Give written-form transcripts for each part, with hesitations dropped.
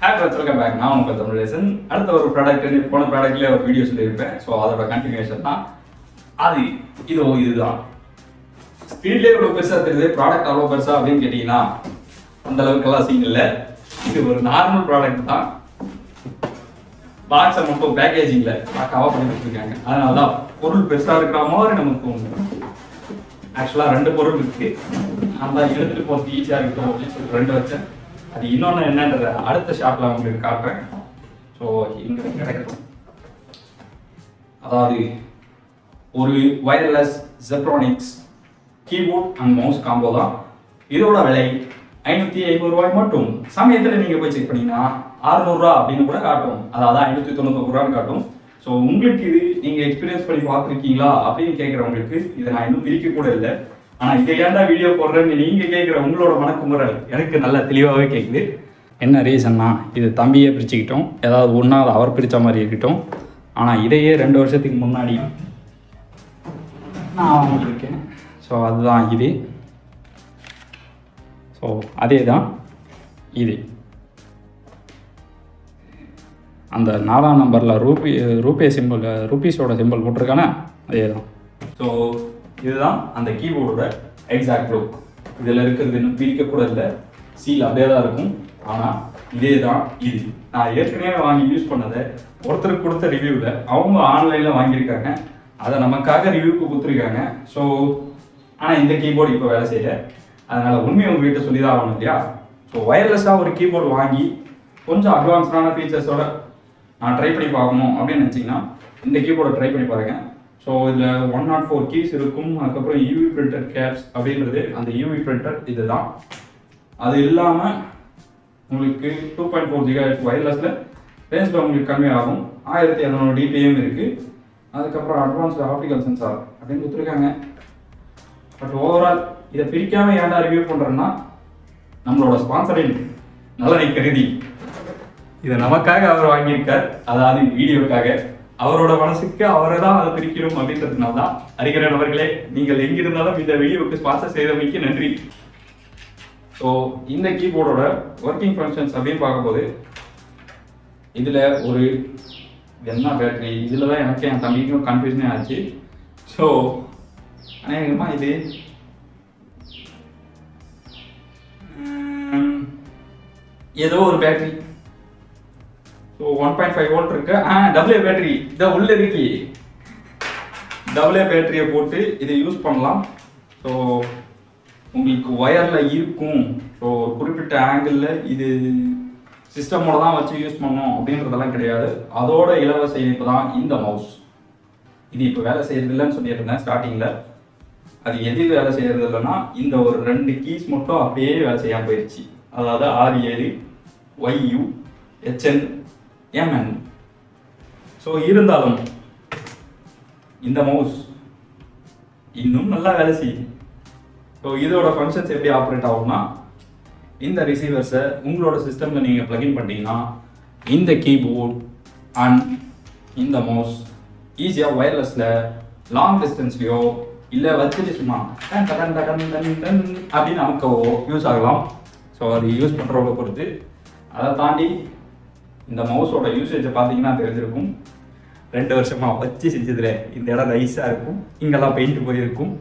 Hi friends, welcome back. நான் உங்கள் தமிழேசன். அடுத்த ஒரு ப்ராடக்ட் போன ப்ராடக்ட்ல ஒரு வீடியோ சொல்லியிருப்பேன். ஸோ அதோட கண்டினியூஷன் தான் அது. இதுதான் ஸ்பீட்லேயே இவ்வளோ பெருசாக தெரியுது, ப்ராடக்ட் அவ்வளோ பெருசா அப்படின்னு கேட்டிங்கன்னா அந்த அளவுக்குலாம் சீன் இல்லை. இது ஒரு நார்மல் ப்ராடக்ட் தான். பாக்ஸை மட்டும் பேக்கேஜிங்கில் கவர் பண்ணி வச்சுருக்காங்க. அதனால தான் பொருள் பெருசாக இருக்கிற மாதிரி நமக்கு தோணும். ஆக்சுவலாக 2 பொருள் இருக்கு. அந்த எடுத்துகிட்டு போகிறது ஈஸியாக இருக்கும் அப்படின்னு சொல்லிட்டு 2 வச்சேன். அது இன்னொன்று என்னன்றத அடுத்த ஷாப்பில் உங்களுக்கு காட்டுறேன். ஸோ இங்கே கிடைக்கும். அதாவது ஒரு wireless Zebronics keyboard and mouse combo தான். இதோட விலை 550 ரூபாய் மட்டும். சமயத்தில் நீங்கள் போய் செக் பண்ணிங்கன்னா 600 ரூபா அப்படின்னு கூட காட்டும். அதாவது 599 ரூபான்னு காட்டும். ஸோ உங்களுக்கு இது நீங்கள் எக்ஸ்பீரியன்ஸ் பண்ணி பார்த்துருக்கீங்களா அப்படின்னு கேட்குறவங்களுக்கு இதை நான் இன்னும் பிரிக்க கூட இல்லை. ஆனால் இதை ஏன்டா வீடியோ போடுறேன்னு நீங்கள் கேட்குற உங்களோட மனக்குமுறல் எனக்கு நல்லா தெளிவாகவே கேட்குது. என்ன ரீசன்னா, இது தம்பியே பிரிச்சுக்கிட்டோம், ஏதாவது ஒன்றாவது அவர் பிரித்த மாதிரி இருக்கட்டும். ஆனால் இதையே 2 வருஷத்துக்கு முன்னாடி நான் வாங்கியிருக்கேன். ஸோ அதுதான் இது. ஸோ அதே தான் இது. அந்த 4ஆம் நம்பரில் ரூபே சிம்பிள், ருபீஸோட சிம்பிள் போட்டிருக்கானே அதே தான். ஸோ இதுதான் அந்த கீபோர்டோட எக்ஸாக்ட் லுக். இதில் இருக்கிறது இன்னும் பிரிக்க கூட இல்லை, சீல் அப்படியே தான் இருக்கும். ஆனால் இதே தான் இது. நான் ஏற்கனவே வாங்கி யூஸ் பண்ணதை ஒருத்தருக்கு கொடுத்த ரிவ்யூவில் அவங்க ஆன்லைனில் வாங்கியிருக்காங்க, அதை நமக்காக ரிவ்யூக்கு கொடுத்துருக்காங்க. ஸோ ஆனால் இந்த கீபோர்டு இப்போ வேலை செய்யலை. அதனால் உண்மையை உங்கள் வீட்டை சொல்லி தான் ஆகணும் இல்லையா? ஸோ வயர்லெஸ்ஸாக ஒரு கீபோர்டு வாங்கி கொஞ்சம் அட்வான்ஸ்டான ஃபீச்சர்ஸோட நான் ட்ரை பண்ணி பார்க்கணும் அப்படின்னு நினச்சிங்கன்னா இந்த கீபோர்டை ட்ரை பண்ணி பாருங்கள். ஸோ இதில் 104 கீஸ் இருக்கும். அதுக்கப்புறம் யூவி பிரிண்டர் கேப்ஸ் அப்படின்றது அந்த யூவி பிரிண்டர் இது தான். அது இல்லாமல் உங்களுக்கு 2.4 GHz வயர்லெஸில் ரேஞ்சில் உங்களுக்கு கம்மியாகும். 1200 dPm இருக்குது. அதுக்கப்புறம் அட்வான்ஸ்டு ஆப்டிக்கல் சென்சார் அப்படின்னு கொடுத்துருக்காங்க. பட் ஓவரால் இதை பிரிக்காமல் ஏன்டா ரிவ்யூ பண்ணுறேன்னா நம்மளோட ஸ்பான்சரின் நலனை கருதி இதை நமக்காக அவர் வாங்கியிருக்கார். அதாவது வீடியோக்காக அவரோட மனசுக்கு அவரை தான் அதை பிரிக்கணும் அப்படின்றதுனால தான். அறிகிறேன் அவர்களே, நீங்கள் எங்கிருந்தாலும் இந்த வீடியோவுக்கு ஸ்பான்சர் செய்தமைக்கு நன்றி. ஸோ இந்த கீபோர்டோட ஒர்க்கிங் ஃபங்க்ஷன்ஸ் அப்படின்னு பார்க்கும்போது இதில் ஒரு என்ன பேட்டரி, இதில் தான் எனக்கு என் தம்பிக்கும் கன்ஃபியூஷனே ஆச்சு. ஸோ அநேகமாக இது ஏதோ ஒரு பேட்டரி. ஸோ 1.5 வோல்ட் இருக்கு. டபுள்ஏ பேட்டரி இதை உள்ள இருக்கு. டபுள்ஏ பேட்டரியை போட்டு இதை யூஸ் பண்ணலாம். ஸோ உங்களுக்கு ஒயரில் இருக்கும். ஸோ குறிப்பிட்ட ஆங்கிளில் இது சிஸ்டமோட தான் வச்சு யூஸ் பண்ணணும் அப்படின்றதெல்லாம் கிடையாது. அதோட இலவச இணைப்பு தான் இந்த மவுஸ். இது இப்போ வேலை செய்யறது இல்லைன்னு சொல்லிட்டு இருந்தேன் ஸ்டார்டிங்கில். அது எது வேலை செய்யறது இல்லைன்னா இந்த ஒரு 2 கீஸ் மட்டும் அப்படியே வேலை செய்யாமல் போயிடுச்சு. அதாவது R7 YU HN MN. So இருந்தாலும் இந்த மவுஸ் இன்னும் நல்லா வேலை செய்யுது. ஸோ இதோட ஃபங்க்ஷன்ஸ் எப்படி ஆப்ரேட் ஆகும்னா, இந்த ரிசீவர்ஸை உங்களோட சிஸ்டமில் நீங்கள் ப்ளகின் பண்ணிட்டீங்கன்னா இந்த கீபோர்ட் அண்ட் இந்த மவுஸ் ஈஸியாக வயர்லெஸில் லாங் டிஸ்டன்ஸ்லையோ இல்லை வச்சுட்டு சும்மா அப்படின்னு நமக்கு யூஸ் ஆகலாம். ஸோ அது யூஸ் பண்ணுறவங்க பொறுத்து. அதை தாண்டி இந்த மவுஸோட யூசேஜை பார்த்தீங்கன்னா தெரிஞ்சிருக்கும். 2 வருஷமாக வச்சு செஞ்சதில் இந்த இடம் நைஸாக இருக்கும், இங்கெல்லாம் பெயிண்ட் போயிருக்கும்.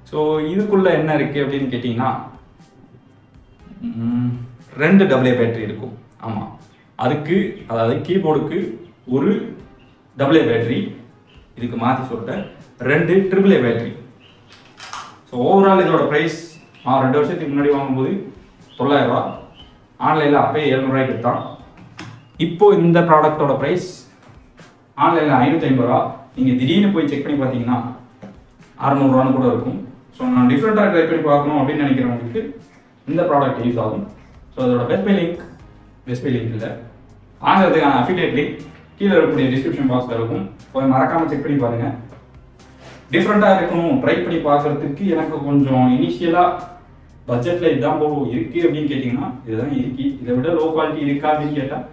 ஸோ இதுக்குள்ளே என்ன இருக்குது அப்படின்னு கேட்டிங்கன்னா 2 டபுள்ஏ பேட்டரி இருக்கும். ஆமாம், அதுக்கு அதாவது கீபோர்டுக்கு ஒரு டபுள்ஏ பேட்டரி, இதுக்கு மாற்றி சொல்லிட்டேன் 2 ட்ரிபிள்ஏ பேட்டரி. ஸோ ஓவரால் இதோட ப்ரைஸ் 2 வருஷத்துக்கு முன்னாடி வாங்கும்போது 900 ரூபா, ஆன்லைனில் அப்போயே 700 ரூபாய்க்கு தான். இப்போ இந்த ப்ராடக்டோட ப்ரைஸ் ஆன்லைனில் 550 ரூபா. நீங்கள் திடீர்னு போய் செக் பண்ணி பார்த்தீங்கன்னா 600 ரூபான்னு கூட இருக்கும். ஸோ நான் டிஃப்ரெண்ட்டாக ட்ரை பண்ணி பார்க்கணும் அப்படின்னு நினைக்கிறவங்களுக்கு இந்த ப்ராடக்ட் யூஸ் ஆகும். ஸோ அதோட பெஸ்ட் பை லிங்க் இல்லை, வாங்குறதுக்கான அஃபிலியேட் லிங்க் கீழே இருக்கக்கூடிய டிஸ்கிரிப்ஷன் பாக்ஸில் இருக்கும். போய் மறக்காமல் செக் பண்ணி பாருங்கள். டிஃப்ரெண்ட்டாக இருக்கணும் ட்ரை பண்ணி பார்க்குறதுக்கு எனக்கு கொஞ்சம் இனிஷியலாக பட்ஜெட்டில் இதுதான் போகும் இருக்குது அப்படின்னு கேட்டிங்கன்னா இதுதான் இருக்குது. இதை விட லோ குவாலிட்டி இருக்கா அப்படின்னு கேட்டால்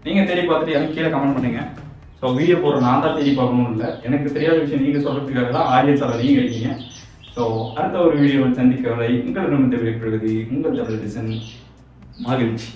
நீங்கள் தேடி பார்த்துட்டு எனக்கு கீழே கமெண்ட் பண்ணுங்கள். ஸோ வீடியோ போகிற நான் தான் தேடி பார்க்கணும் இல்லை, எனக்கு தெரியாத விஷயம் நீங்கள் சொல்கிறதுக்காக தான் ஆடியன்ஸ் அதை நீங்கள் இருக்கீங்க. ஸோ அடுத்த ஒரு வீடியோவில் சந்திக்க வரை உங்களிடம் விடைபெறுவது உங்கள் தமிழேசன். மகிழ்ச்சி.